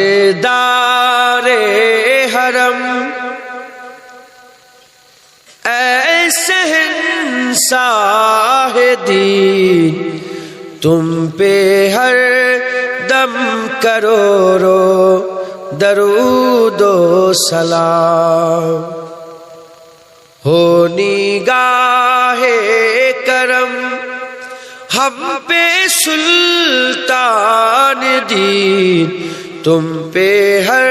تاجدارے حرم اے شہنشاہ دین، تم پہ ہر دم کروڑوں درود و سلام، ہو نگاہ کرم ہم پہ سلطان دین، تم پہ ہر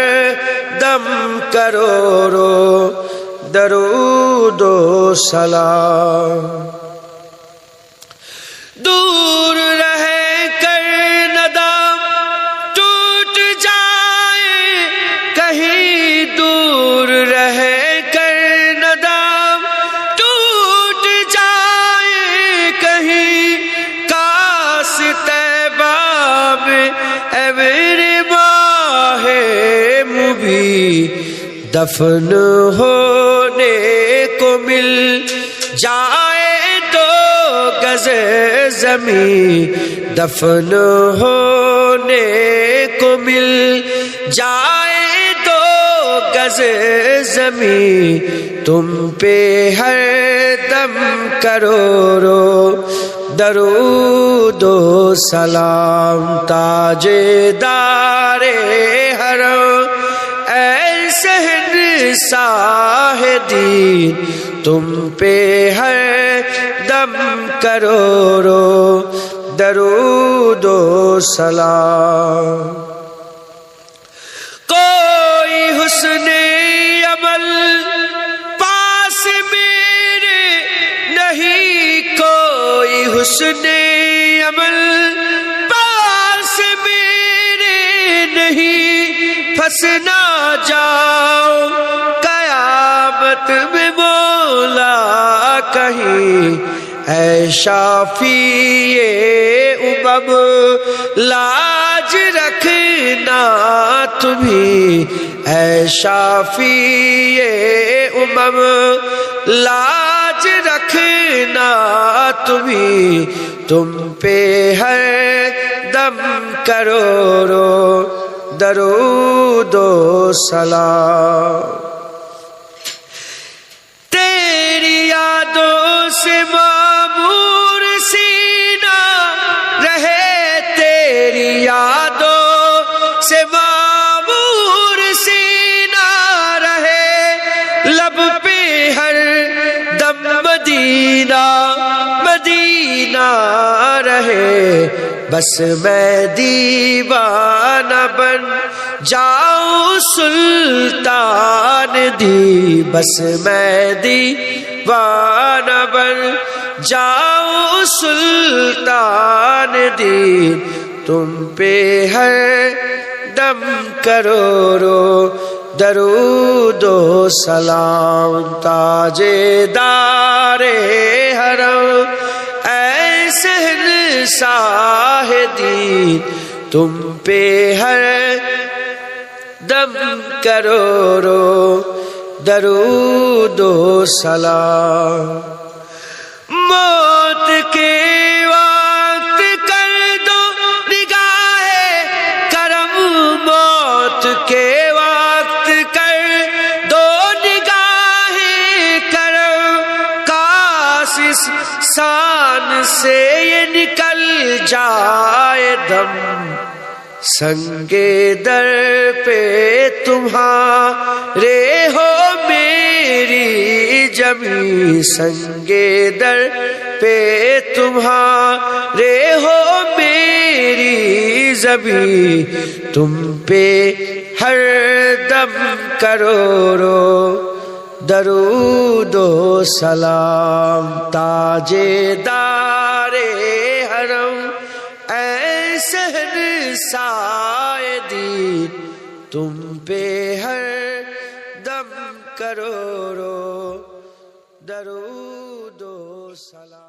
دم کروڑوں درود و سلام۔ دور رہ کر ندام ٹوٹ جائے کہیں، دور رہ کر ندام ٹوٹ جائے کہیں، کاش طیبہ میں اے میرے ماہ مبین دفن ہونے کو مل جائے دو گز زمین، دفن ہونے کو مل جائے دو گز زمین، تم پہ ہر دم کروڑوں درود و سلام۔ تاجدار حرم اے شہنشاہ دین، تم پہ ہر دم کروڑوں درود و سلام۔ کوئی حسن عمل پاس میرے نہیں، کوئی حسن عمل پاس میرے نہیں، پھنس نہ جاؤ قیامت میں مولا کہیں، اے شافی امم لاج رکھنا تمہیں، اے شافی امم لاج رکھنا تمہیں، تم پہ ہر دم کروڑوں درود و سلام۔ تیری یادوں سے معمور سینہ رہے، تیری یادوں سے معمور سینہ رہے، لب پہ ہر دم مدینہ مدینہ رہے، بس میں دیوانہ بن جاؤں سلطان دی، بس میں دیوانہ بن جاؤں سلطان دی، تم پہ ہر دم کروڑوں درود و سلام۔ تاجدار حرم اے شہنشاہ دین، تم پہ ہر دم کروڑوں درود و سلام۔ موت کے وقت کر دو نگاہ کرم، موت کے وقت کر دو نگاہ کرم، کاش اس سان سے یہ نکل جائے دم، سنگے در پہ تمہارے ہو میری جمی، سنگے در پہ تمہارے ہو میری زبی، تم پہ ہر دم کروڑوں درود و سلام۔ تاجدار حرم اے شہنشاہ دین، تم پہ ہر دم کروڑوں درود و سلام۔